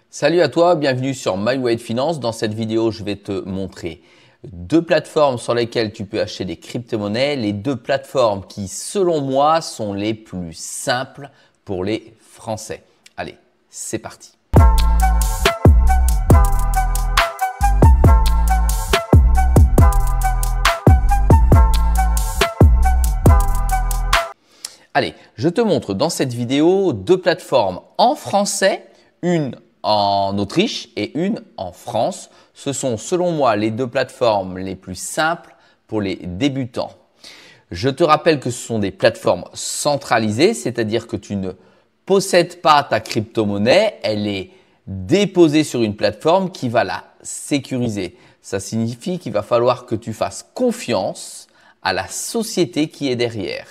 Salut à toi, bienvenue sur MyWay Finance. Dans cette vidéo, je vais te montrer deux plateformes sur lesquelles tu peux acheter des crypto-monnaies. Les deux plateformes qui, selon moi, sont les plus simples pour les Français. Allez, c'est parti. Allez, je te montre dans cette vidéo deux plateformes en français, une en Autriche et une en France. Ce sont selon moi les deux plateformes les plus simples pour les débutants. Je te rappelle que ce sont des plateformes centralisées, c'est-à-dire que tu ne possèdes pas ta crypto-monnaie, elle est déposée sur une plateforme qui va la sécuriser. Ça signifie qu'il va falloir que tu fasses confiance à la société qui est derrière.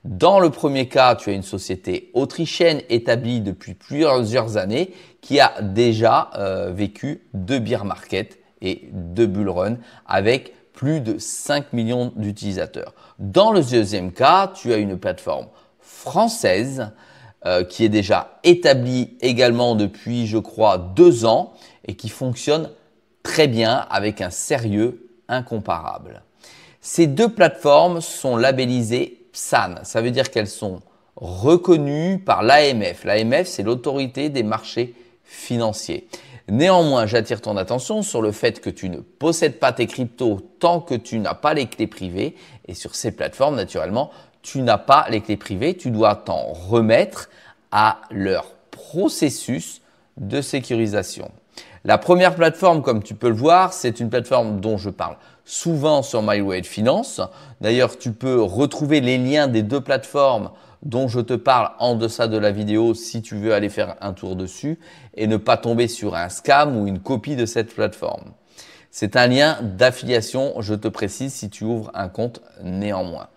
Dans le premier cas, tu as une société autrichienne établie depuis plusieurs années qui a déjà vécu 2 bear markets et 2 bull run avec plus de 5 millions d'utilisateurs. Dans le deuxième cas, tu as une plateforme française qui est déjà établie également depuis, je crois, 2 ans et qui fonctionne très bien avec un sérieux incomparable. Ces deux plateformes sont labellisées PSAN, ça veut dire qu'elles sont reconnues par l'AMF. L'AMF, c'est l'autorité des marchés financiers. Néanmoins, j'attire ton attention sur le fait que tu ne possèdes pas tes cryptos tant que tu n'as pas les clés privées. Et sur ces plateformes, naturellement, tu n'as pas les clés privées. Tu dois t'en remettre à leur processus de sécurisation. La première plateforme, comme tu peux le voir, c'est une plateforme dont je parle souvent sur MyWay Finance. D'ailleurs, tu peux retrouver les liens des deux plateformes dont je te parle en deçà de la vidéo si tu veux aller faire un tour dessus et ne pas tomber sur un scam ou une copie de cette plateforme. C'est un lien d'affiliation, je te précise, si tu ouvres un compte néanmoins.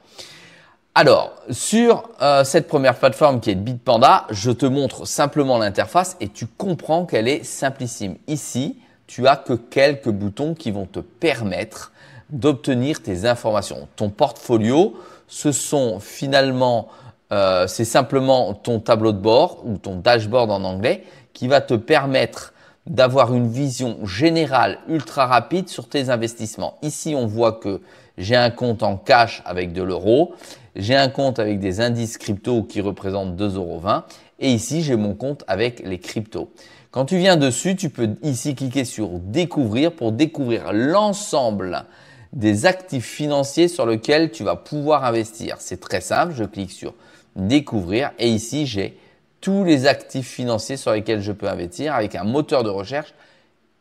Alors, sur cette première plateforme qui est Bitpanda, je te montre simplement l'interface et tu comprends qu'elle est simplissime. Ici, tu as que quelques boutons qui vont te permettre d'obtenir tes informations. Ton portfolio, ce sont finalement, c'est simplement ton tableau de bord ou ton dashboard en anglais qui va te permettre d'avoir une vision générale ultra rapide sur tes investissements. Ici, on voit que j'ai un compte en cash avec de l'euro, j'ai un compte avec des indices crypto qui représentent 2,20 € et ici, j'ai mon compte avec les cryptos. Quand tu viens dessus, tu peux ici cliquer sur découvrir pour découvrir l'ensemble des actifs financiers sur lesquels tu vas pouvoir investir. C'est très simple, je clique sur découvrir et ici, j'ai tous les actifs financiers sur lesquels je peux investir avec un moteur de recherche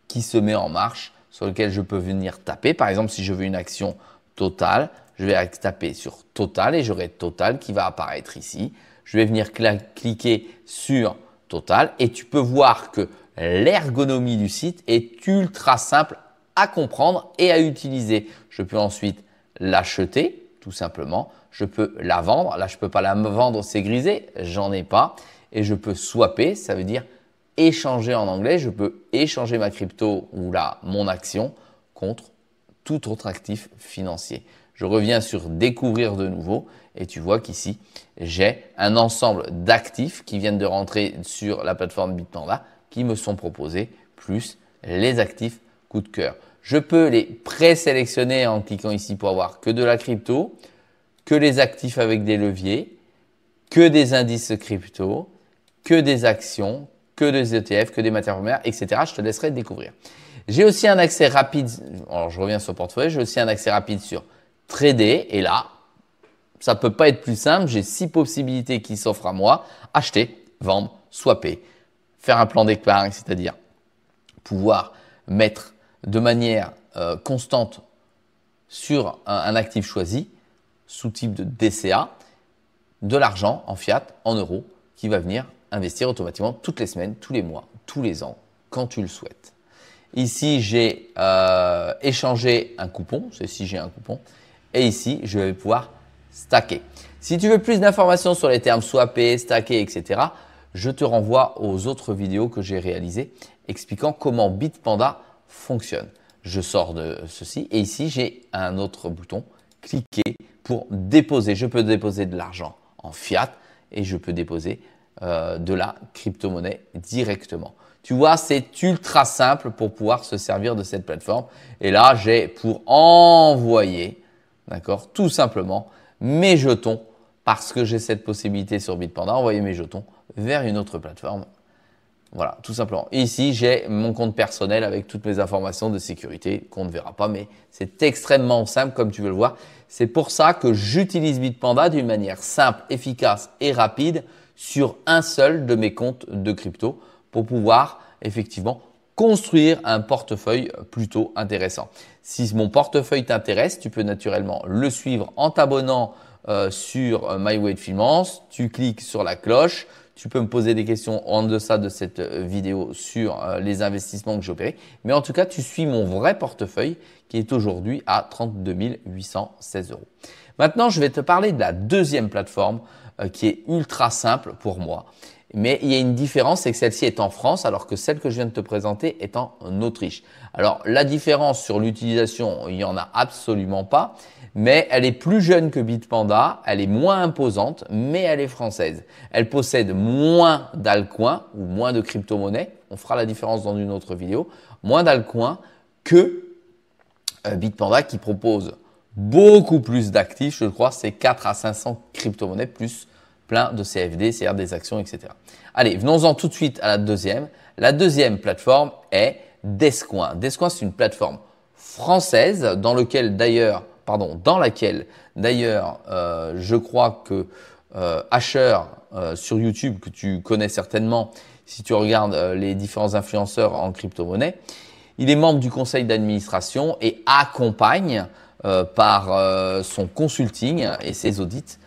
qui se met en marche sur lequel je peux venir taper. Par exemple, si je veux une action Total, je vais taper sur Total et j'aurai Total qui va apparaître ici. Je vais venir cliquer sur Total et tu peux voir que l'ergonomie du site est ultra simple à comprendre et à utiliser. Je peux ensuite l'acheter tout simplement. Je peux la vendre. Là, je ne peux pas la vendre, c'est grisé, j'en ai pas. Et je peux swapper, ça veut dire échanger en anglais. Je peux échanger ma crypto ou mon action contre tout autre actif financier. Je reviens sur découvrir de nouveau et tu vois qu'ici, j'ai un ensemble d'actifs qui viennent de rentrer sur la plateforme Bitpanda qui me sont proposés plus les actifs coup de cœur. Je peux les présélectionner en cliquant ici pour avoir que de la crypto, que les actifs avec des leviers, que des indices crypto, que des actions, que des ETF, que des matières premières, etc. Je te laisserai découvrir. J'ai aussi un accès rapide, alors je reviens sur le portefeuille, j'ai aussi un accès rapide sur Trader et là, ça ne peut pas être plus simple, j'ai 6 possibilités qui s'offrent à moi, acheter, vendre, swapper, faire un plan d'épargne, c'est-à-dire pouvoir mettre de manière constante sur un actif choisi, sous type de DCA, de l'argent en fiat, en euros, qui va venir investir automatiquement toutes les semaines, tous les mois, tous les ans, quand tu le souhaites. Ici, j'ai échangé un coupon, c'est si j'ai un coupon, et ici, je vais pouvoir stacker. Si tu veux plus d'informations sur les termes swapper, stacker, etc., je te renvoie aux autres vidéos que j'ai réalisées expliquant comment Bitpanda fonctionne. Je sors de ceci et ici, j'ai un autre bouton, cliquer pour déposer. Je peux déposer de l'argent en fiat et je peux déposer de la crypto-monnaie directement. Tu vois, c'est ultra simple pour pouvoir se servir de cette plateforme. Et là, j'ai pour envoyer, d'accord, tout simplement mes jetons parce que j'ai cette possibilité sur Bitpanda, envoyer mes jetons vers une autre plateforme. Voilà, tout simplement. Et ici, j'ai mon compte personnel avec toutes mes informations de sécurité qu'on ne verra pas, mais c'est extrêmement simple comme tu veux le voir. C'est pour ça que j'utilise Bitpanda d'une manière simple, efficace et rapide sur un seul de mes comptes de crypto pour pouvoir effectivement construire un portefeuille plutôt intéressant. Si mon portefeuille t'intéresse, tu peux naturellement le suivre en t'abonnant sur MyWay Finance. Tu cliques sur la cloche. Tu peux me poser des questions en deçà de cette vidéo sur les investissements que j'ai opérés. Mais en tout cas, tu suis mon vrai portefeuille qui est aujourd'hui à 32 816 euros. Maintenant, je vais te parler de la deuxième plateforme qui est ultra simple pour moi. Mais il y a une différence, c'est que celle-ci est en France alors que celle que je viens de te présenter est en Autriche. Alors, la différence sur l'utilisation, il n'y en a absolument pas. Mais elle est plus jeune que Bitpanda, elle est moins imposante, mais elle est française. Elle possède moins d'altcoins ou moins de crypto-monnaies. On fera la différence dans une autre vidéo. Moins d'altcoins que Bitpanda qui propose beaucoup plus d'actifs. Je crois c'est 4 à 500 crypto-monnaies plus plein de CFD, c'est-à-dire des actions, etc. Allez, venons-en tout de suite à la deuxième. La deuxième plateforme est Descoin. Descoin, c'est une plateforme française dans laquelle d'ailleurs, je crois que Asher sur YouTube, que tu connais certainement si tu regardes les différents influenceurs en crypto-monnaie, il est membre du conseil d'administration et accompagne par son consulting et ses audits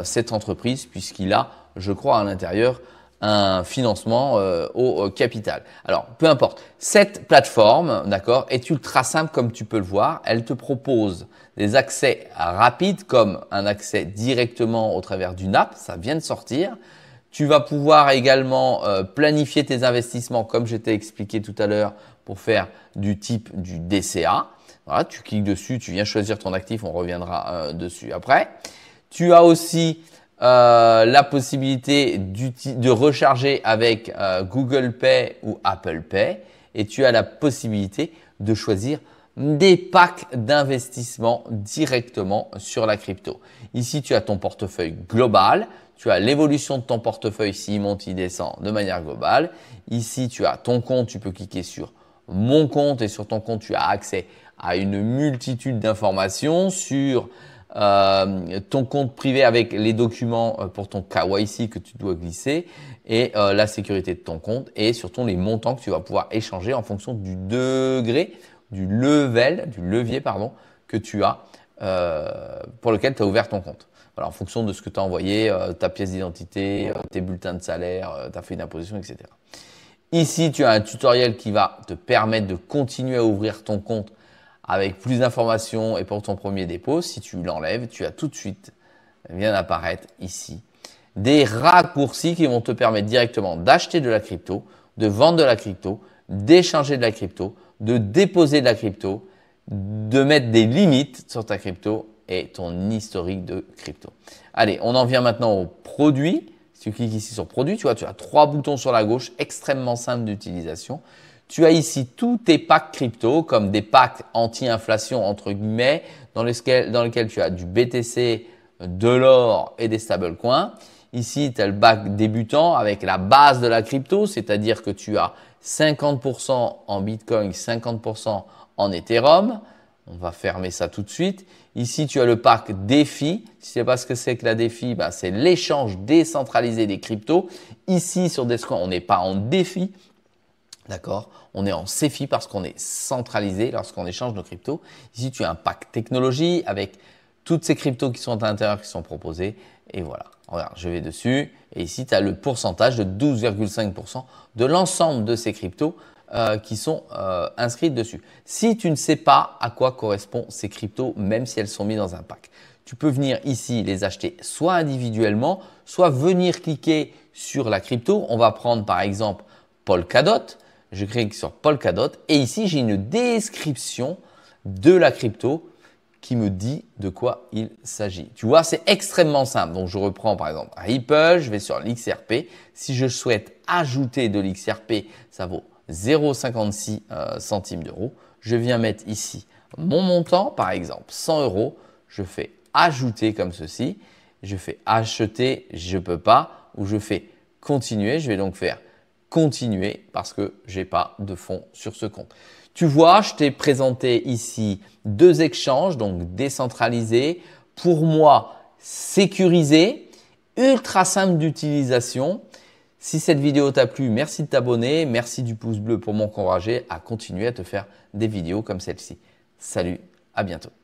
cette entreprise puisqu'il a, je crois, à l'intérieur un financement au capital. Alors, peu importe. Cette plateforme, d'accord, est ultra simple comme tu peux le voir. Elle te propose des accès rapides comme un accès directement au travers d'une app. Ça vient de sortir. Tu vas pouvoir également planifier tes investissements comme je t'ai expliqué tout à l'heure pour faire du type du DCA. Voilà, tu cliques dessus, tu viens choisir ton actif. On reviendra dessus après. Tu as aussi la possibilité de recharger avec Google Pay ou Apple Pay et tu as la possibilité de choisir des packs d'investissement directement sur la crypto. Ici, tu as ton portefeuille global, tu as l'évolution de ton portefeuille s'il monte, il descend de manière globale. Ici, tu as ton compte, tu peux cliquer sur mon compte et sur ton compte, tu as accès à une multitude d'informations sur ton compte privé avec les documents pour ton KYC que tu dois glisser et la sécurité de ton compte et surtout les montants que tu vas pouvoir échanger en fonction du degré, du levier que tu as pour lequel tu as ouvert ton compte. Voilà, en fonction de ce que tu as envoyé, ta pièce d'identité, tes bulletins de salaire, ta feuille d'imposition, etc. Ici, tu as un tutoriel qui va te permettre de continuer à ouvrir ton compte avec plus d'informations et pour ton premier dépôt. Si tu l'enlèves, tu as tout de suite, vient d'apparaître ici, des raccourcis qui vont te permettre directement d'acheter de la crypto, de vendre de la crypto, d'échanger de la crypto, de déposer de la crypto, de mettre des limites sur ta crypto et ton historique de crypto. Allez, on en vient maintenant aux produits. Si tu cliques ici sur produits, tu vois, tu as 3 boutons sur la gauche, extrêmement simple d'utilisation. Tu as ici tous tes packs crypto comme des packs anti-inflation entre guillemets dans lesquels tu as du BTC, de l'or et des stablecoins. Ici, tu as le pack débutant avec la base de la crypto, c'est-à-dire que tu as 50% en Bitcoin, 50% en Ethereum. On va fermer ça tout de suite. Ici, tu as le pack DeFi. Si tu ne sais pas ce que c'est que la DeFi, c'est l'échange décentralisé des cryptos. Ici, sur Descoin, on n'est pas en DeFi. D'accord? On est en CeFi parce qu'on est centralisé lorsqu'on échange nos cryptos. Ici, tu as un pack technologie avec toutes ces cryptos qui sont à l'intérieur, qui sont proposées. Et voilà. Regarde, je vais dessus. Et ici, tu as le pourcentage de 12,5% de l'ensemble de ces cryptos qui sont inscrites dessus. Si tu ne sais pas à quoi correspondent ces cryptos, même si elles sont mises dans un pack, tu peux venir ici les acheter soit individuellement, soit venir cliquer sur la crypto. On va prendre par exemple Polkadot. Je clique sur Polkadot et ici, j'ai une description de la crypto qui me dit de quoi il s'agit. Tu vois, c'est extrêmement simple. Donc, je reprends par exemple Ripple, je vais sur l'XRP. Si je souhaite ajouter de l'XRP, ça vaut 0,56 centimes d'euros. Je viens mettre ici mon montant, par exemple 100 euros. Je fais ajouter comme ceci. Je fais acheter, je ne peux pas. Ou je fais continuer. Je vais donc faire continuer parce que je n'ai pas de fonds sur ce compte. Tu vois, je t'ai présenté ici deux exchanges, donc décentralisés. Pour moi, sécurisés, ultra simple d'utilisation. Si cette vidéo t'a plu, merci de t'abonner. Merci du pouce bleu pour m'encourager à continuer à te faire des vidéos comme celle-ci. Salut, à bientôt.